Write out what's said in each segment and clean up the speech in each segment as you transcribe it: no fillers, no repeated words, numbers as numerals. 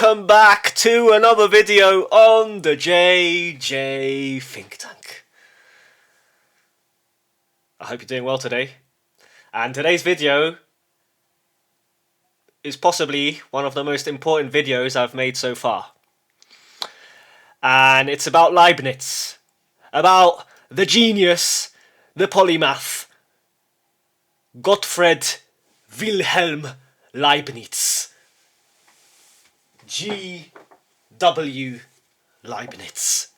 welcome back to another video on the JJ Think Tank. I hope you're doing well today. And today's video is possibly one of the most important videos I've made so far. And it's about Leibniz. About the genius, the polymath, Gottfried Wilhelm Leibniz. G.W. Leibniz.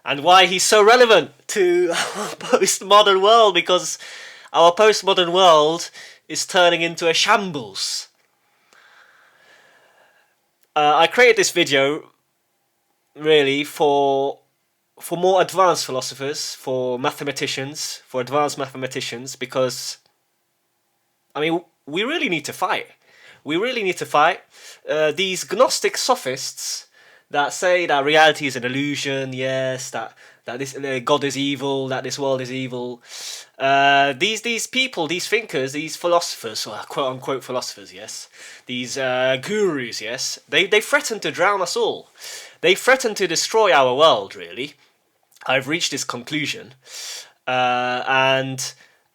And why he's so relevant to our postmodern world, because our postmodern world is turning into a shambles. I created this video really for more advanced philosophers, for mathematicians, for advanced mathematicians, because I mean, we really need to fight. We really need to fight these Gnostic sophists that say that reality is an illusion, yes, that this God is evil, that this world is evil. These people, these thinkers, these philosophers, or quote unquote philosophers, yes, these gurus, yes, they threaten to drown us all. They threaten to destroy our world. Really, I've reached this conclusion, and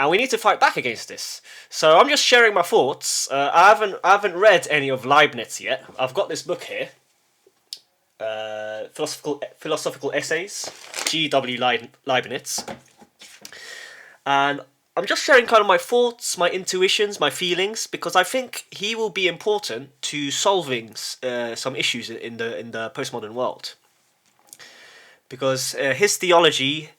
we need to fight back against this. So I'm just sharing my thoughts. I haven't read any of Leibniz yet. I've got this book here, Philosophical Essays, G.W. Leibniz, and I'm just sharing kind of my thoughts, my intuitions, my feelings, because I think he will be important to solving some issues in the postmodern world. Because his theology,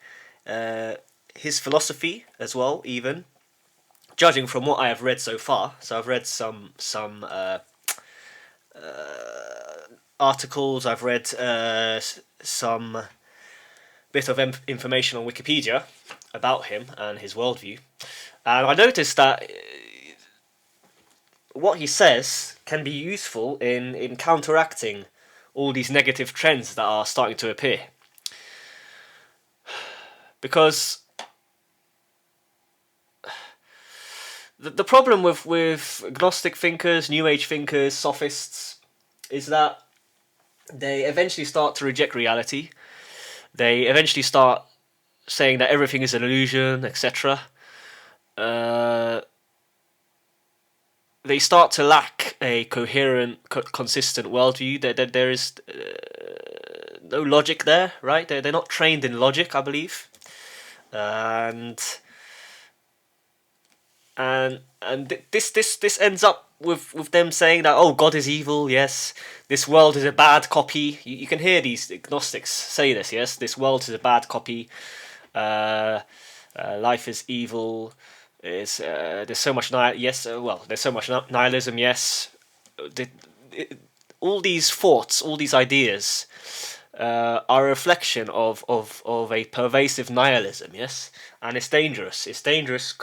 his philosophy as well, even judging from what I have read so far. So I've read some articles. I've read some bit of information on Wikipedia about him and his worldview, and I noticed that what he says can be useful in counteracting all these negative trends that are starting to appear. Because the problem with Gnostic thinkers, New Age thinkers, sophists, is that they eventually start to reject reality. They eventually start saying that everything is an illusion, etc. They start to lack a coherent, consistent worldview. There is no logic there, right? They're not trained in logic, I believe. And this ends up with them saying that, oh, God is evil, yes, this world is a bad copy. You can hear these Gnostics say this, yes, this world is a bad copy, life is evil, there's so much there's so much nihilism, yes. All these thoughts, all these ideas are a reflection of a pervasive nihilism, yes, and it's dangerous. It's dangerous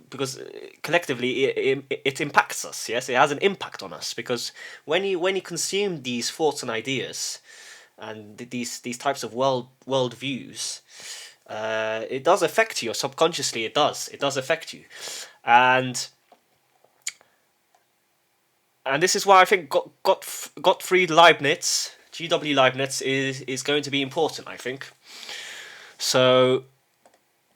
because collectively it impacts us, yes. It has an impact on us, because when you consume these thoughts and ideas and these types of worldviews, it does affect you subconsciously. It does affect you, and this is why I think Gottfried Leibniz, G.W. Leibniz, is going to be important, I think. So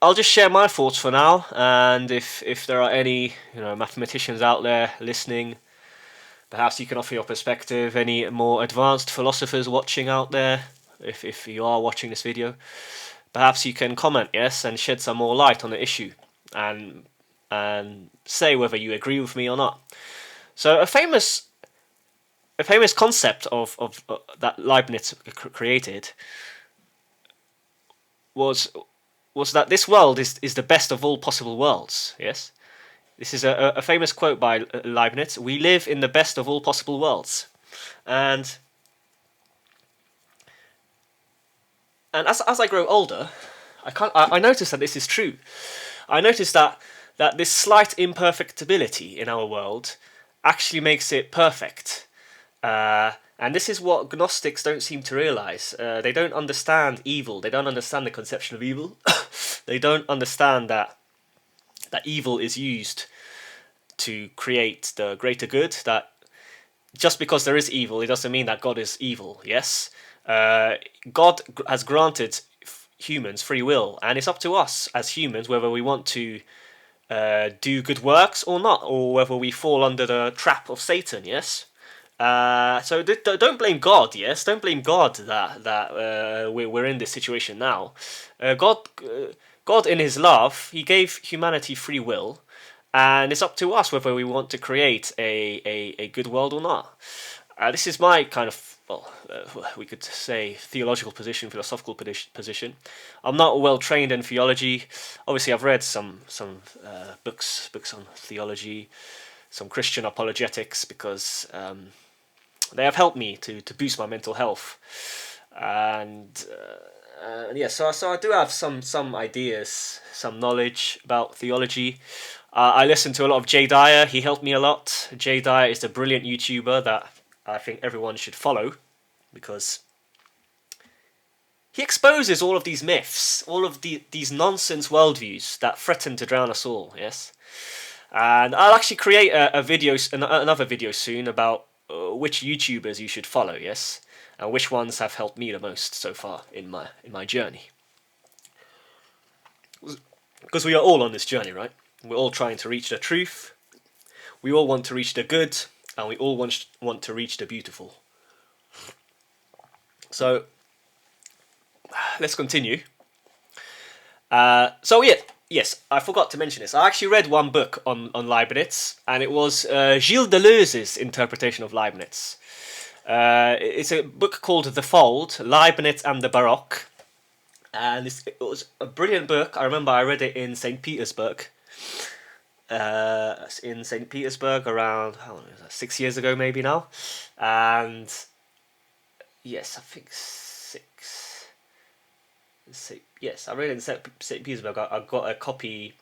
I'll just share my thoughts for now, and if there are any mathematicians out there listening, perhaps you can offer your perspective. Any more advanced philosophers watching out there, if you are watching this video, perhaps you can comment, yes, and shed some more light on the issue, and say whether you agree with me or not. So a famous concept of that Leibniz created was that this world is the best of all possible worlds. Yes, this is a famous quote by Leibniz. We live in the best of all possible worlds, and as I grow older, I notice that this is true. I notice that this slight imperfectibility in our world actually makes it perfect. And this is what Gnostics don't seem to realize. They don't understand evil. They don't understand the conception of evil. They don't understand that evil is used to create the greater good, that just because there is evil, it doesn't mean that God is evil. Yes, God has granted humans free will, and it's up to us as humans whether we want to do good works or not, or whether we fall under the trap of Satan. Yes. So don't blame God. Yes, don't blame God that we're in this situation now. God in His love, He gave humanity free will, and it's up to us whether we want to create a good world or not. This is my kind of, well, we could say theological position, philosophical position. I'm not well trained in theology. Obviously, I've read some books on theology, some Christian apologetics, because they have helped me to boost my mental health. And yeah, so I do have some ideas, some knowledge about theology. I listen to a lot of Jay Dyer. He helped me a lot. Jay Dyer is a brilliant YouTuber that I think everyone should follow, because he exposes all of these myths, all of these nonsense worldviews that threaten to drown us all. Yes, and I'll actually create another video soon about which YouTubers you should follow. Yes, and which ones have helped me the most so far in my journey. Because we are all on this journey, right? We're all trying to reach the truth. We all want to reach the good, and we all want to reach the beautiful. So let's continue. So yeah, yes, I forgot to mention this. I actually read one book on Leibniz, and it was Gilles Deleuze's interpretation of Leibniz. It's a book called The Fold, Leibniz and the Baroque. And it was a brilliant book. I remember I read it in St. Petersburg. Around 6 years ago, maybe now. And yes, I think six. Yes, I read it in St. Petersburg. I got a copy.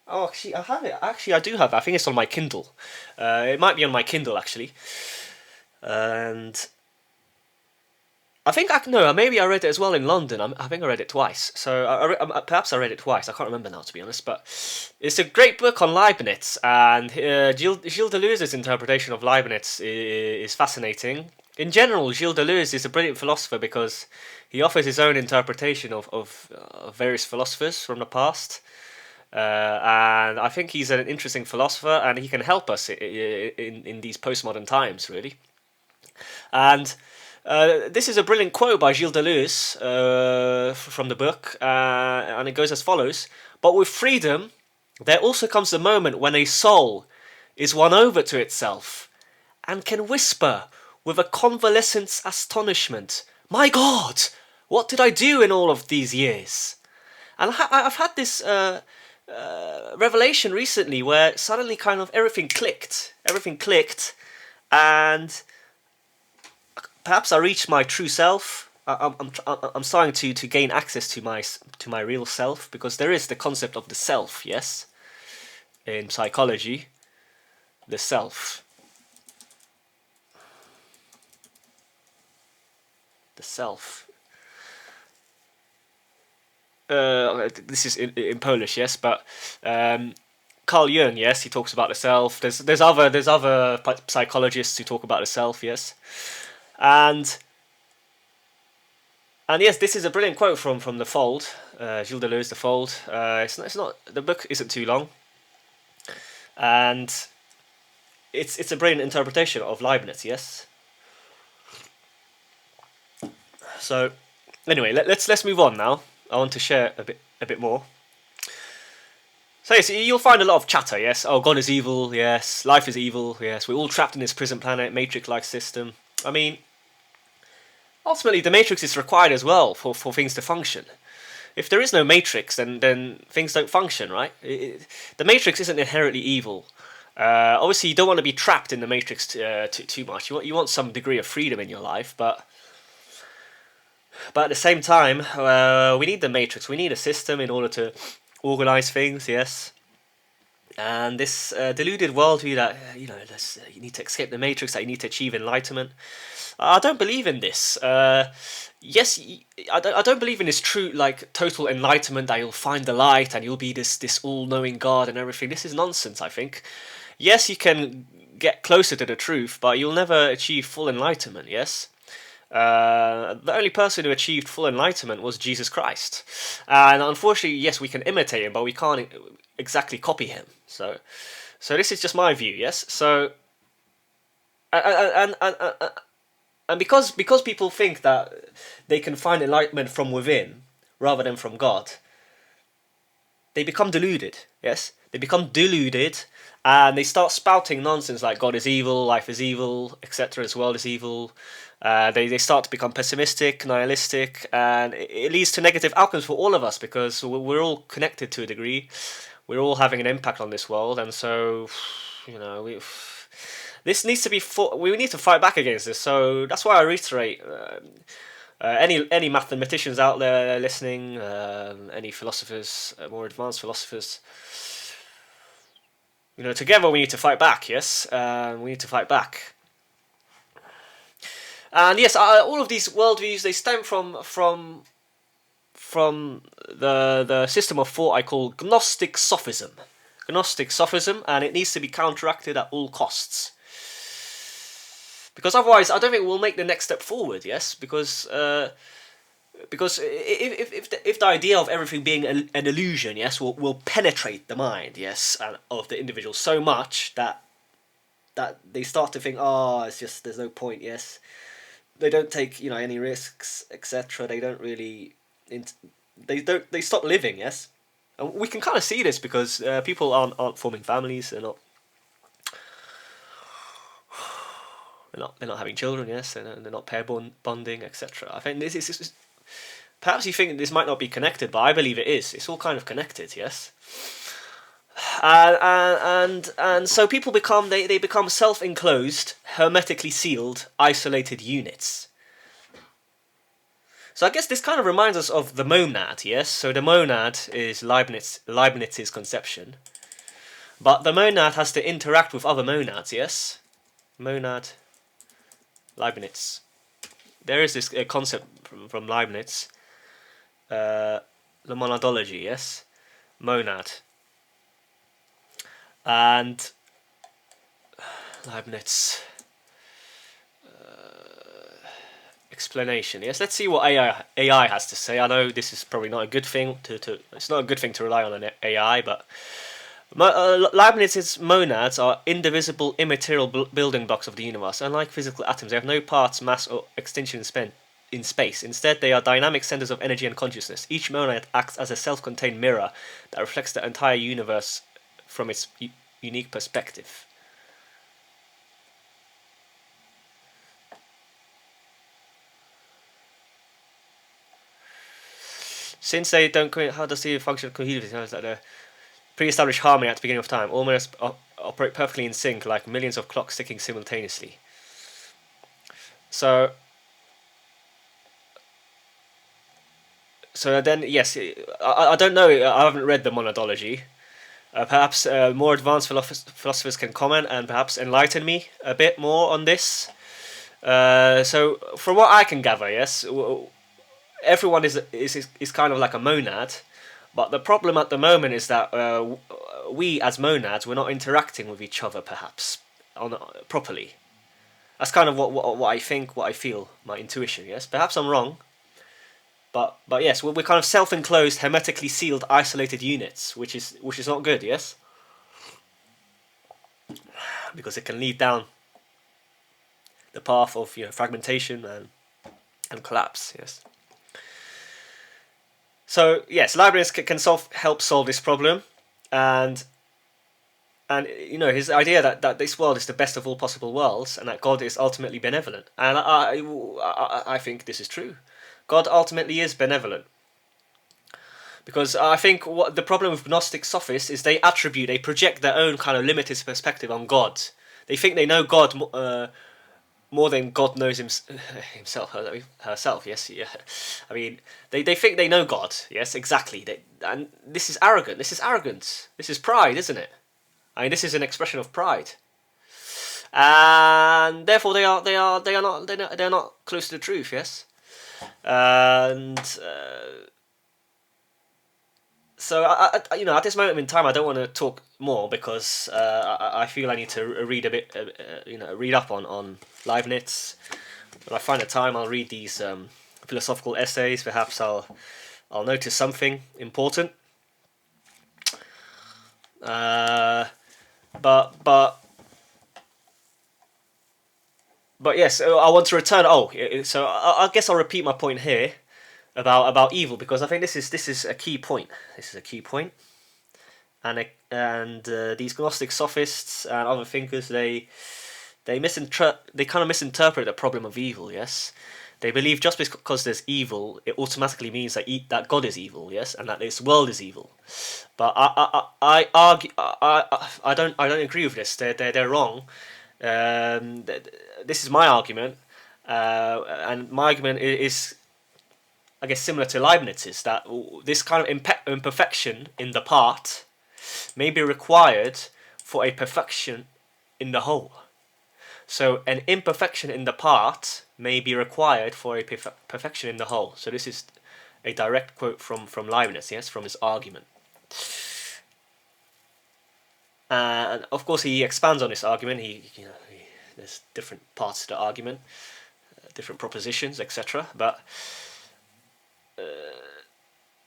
Oh, actually, I have it. Actually, I do have it. I think it's on my Kindle. It might be on my Kindle, actually. And I think maybe I read it as well in London. I think I read it twice. So perhaps I read it twice. I can't remember now, to be honest. But it's a great book on Leibniz, and Gilles Deleuze's interpretation of Leibniz is fascinating. In general, Gilles Deleuze is a brilliant philosopher because he offers his own interpretation of various philosophers from the past. And I think he's an interesting philosopher, and he can help us in these postmodern times, really. And this is a brilliant quote by Gilles Deleuze from the book, and it goes as follows: "But with freedom, there also comes the moment when a soul is won over to itself, and can whisper with a convalescent astonishment, 'My God, what did I do in all of these years?'" And I've had this revelation recently where suddenly kind of everything clicked, and perhaps I reached my true self. I'm starting to gain access to my real self, because there is the concept of the self, yes, in psychology, the self. The self. This is in Polish, yes, but Carl Jung, yes, he talks about the self. There's other psychologists who talk about the self, yes, and yes, this is a brilliant quote from The Fold, Gilles Deleuze, The Fold. It's not, the book isn't too long, and it's a brilliant interpretation of Leibniz, yes. So anyway, let's move on now. I want to share a bit more. So yes, you'll find a lot of chatter, yes. Oh, God is evil, yes. Life is evil, yes. We're all trapped in this prison planet, matrix-like system. I mean, ultimately, the matrix is required as well for things to function. If there is no matrix, then things don't function, right? The matrix isn't inherently evil. Obviously, you don't want to be trapped in the matrix too much. You want some degree of freedom in your life, but at the same time, we need the matrix. We need a system in order to organize things, yes. And this deluded worldview that you need to escape the matrix, that you need to achieve enlightenment. I don't believe in this. Yes, I don't believe in this true, like, total enlightenment that you'll find the light and you'll be this all-knowing God and everything. This is nonsense, I think. Yes, you can get closer to the truth, but you'll never achieve full enlightenment, yes? The only person who achieved full enlightenment was Jesus Christ. And unfortunately, yes, we can imitate him, but we can't exactly copy him. So this is just my view, yes? So, and because people think that they can find enlightenment from within rather than from God, they become deluded, yes? They become deluded, and they start spouting nonsense like God is evil, life is evil, etc. This world is evil. They start to become pessimistic, nihilistic, and it leads to negative outcomes for all of us because we're all connected to a degree. We're all having an impact on this world, and so, this needs to be we need to fight back against this. So that's why I reiterate. Any mathematicians out there listening, any philosophers, more advanced philosophers, together we need to fight back. Yes, we need to fight back. And yes, all of these worldviews, they stem from the system of thought I call Gnostic Sophism. Gnostic Sophism, and it needs to be counteracted at all costs. Because otherwise, I don't think we'll make the next step forward. Yes, because if the idea of everything being an illusion, yes, will penetrate the mind, yes, of the individual so much that they start to think, it's just there's no point. Yes, they don't take any risks, etc. They don't really they stop living. Yes, and we can kind of see this because people aren't forming families. They're not having children, yes, they're not pair bonding, etc. I think this is perhaps you think this might not be connected, but I believe it is. It's all kind of connected, yes. And so people become they become self-enclosed, hermetically sealed, isolated units. So I guess this kind of reminds us of the monad, yes. So the monad is Leibniz's conception, but the monad has to interact with other monads, yes. Monad. Leibniz. There is this concept from Leibniz, the monadology, yes, monad, and Leibniz explanation. Yes, let's see what AI has to say. I know this is probably not a good thing it's not a good thing to rely on an AI, but Leibniz's monads are indivisible, immaterial building blocks of the universe. Unlike physical atoms, they have no parts, mass, or extension in space. Instead, they are dynamic centers of energy and consciousness. Each monad acts as a self-contained mirror that reflects the entire universe from its unique perspective. Since they don't, how does the function of cohesivity? How is that the pre-established harmony at the beginning of time? All monads operate perfectly in sync, like millions of clocks ticking simultaneously. So then, yes, I don't know. I haven't read the monadology. Perhaps more advanced philosophers can comment and perhaps enlighten me a bit more on this. So from what I can gather, yes, everyone is kind of like a monad. But the problem at the moment is that we, as monads, we're not interacting with each other, perhaps, properly. That's kind of what I think, what I feel, my intuition. Yes, perhaps I'm wrong. But yes, we're kind of self-enclosed, hermetically sealed, isolated units, which is not good. Yes, because it can lead down the path of fragmentation and collapse. Yes. So yes, Leibniz can help solve this problem, and his idea that this world is the best of all possible worlds, and that God is ultimately benevolent, and I think this is true. God ultimately is benevolent, because I think what the problem with Gnostic sophists is they project their own kind of limited perspective on God. They think they know God more than God knows himself, herself. Yes, yeah. I mean, they think they know God. Yes, exactly. And this is arrogant. This is arrogance. This is pride, isn't it? I mean, this is an expression of pride, and therefore they are not close to the truth. Yes, and So you know, at this moment in time, I don't want to talk more because I feel I need to read a bit, you know, read up on Leibniz. When I find the time, I'll read these philosophical essays. Perhaps I'll notice something important. But yes, I want to return. Oh, so I guess I'll repeat my point here about evil, because I think this is a key point. This is a key point, and these Gnostic sophists and other thinkers, they kind of misinterpret the problem of evil. Yes, they believe just because there's evil, it automatically means that God is evil. Yes, and that this world is evil. But I argue I don't agree with this. They're wrong. This is my argument, and my argument is, I guess, similar to Leibniz's, that this kind of imperfection in the part may be required for a perfection in the whole. So an imperfection in the part may be required for a perfection in the whole. So this is a direct quote from Leibniz, yes, from his argument. And of course, he expands on this argument. There's different parts to the argument, different propositions, etc. But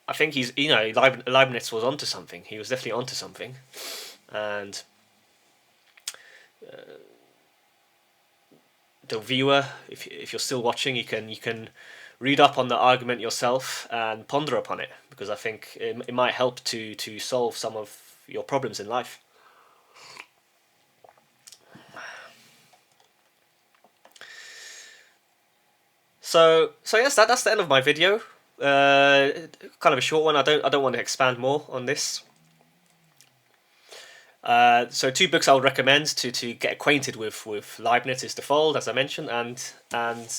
I think Leibniz was onto something. He was definitely onto something, and the viewer, if you're still watching, you can read up on the argument yourself and ponder upon it, because I think it might help to solve some of your problems in life. So yes, that's the end of my video. Kind of a short one. I don't want to expand more on this. So two books I would recommend to get acquainted with Leibniz is The Fold, as I mentioned, and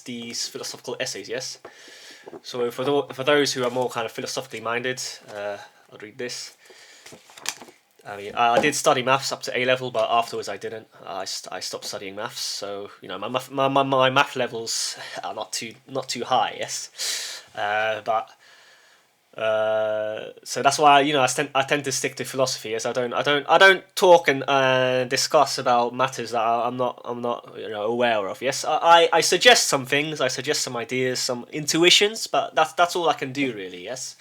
these philosophical essays. Yes. So for those who are more kind of philosophically minded, I'll read this. I mean, I did study maths up to A level, but afterwards I didn't. I stopped studying maths, so you know my math levels are not too high. Yes, but so that's why I tend to stick to philosophy. Yes, I don't talk and discuss about matters that I'm not aware of. Yes, I suggest some things, I suggest some ideas, some intuitions, but that's all I can do really. Yes,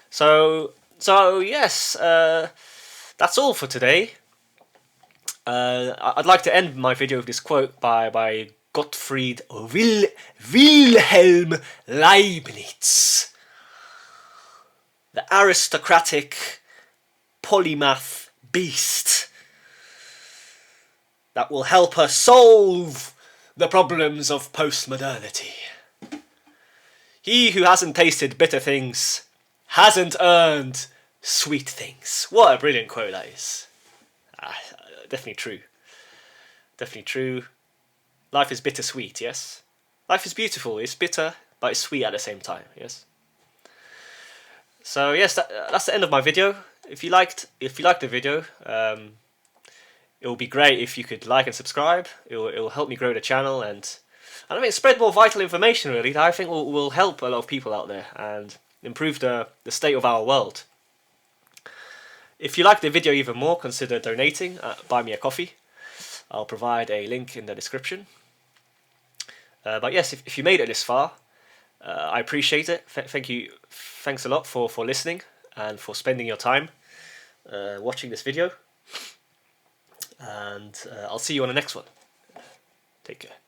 so yes. That's all for today. I'd like to end my video with this quote by Gottfried Wilhelm Leibniz, the aristocratic polymath beast that will help us solve the problems of postmodernity. He who hasn't tasted bitter things hasn't earned sweet things. What a brilliant quote that is. Definitely true. Definitely true. Life is bittersweet, yes? Life is beautiful. It's bitter, but it's sweet at the same time, yes? So yes, that's the end of my video. If you liked the video, it would be great if you could like and subscribe. It will help me grow the channel, and I mean, spread more vital information really that I think will help a lot of people out there and improve the state of our world. If you like the video even more, consider donating. Buy me a coffee. I'll provide a link in the description. But yes, if you made it this far, I appreciate it. Thank you. Thanks a lot for listening and for spending your time watching this video. And I'll see you on the next one. Take care.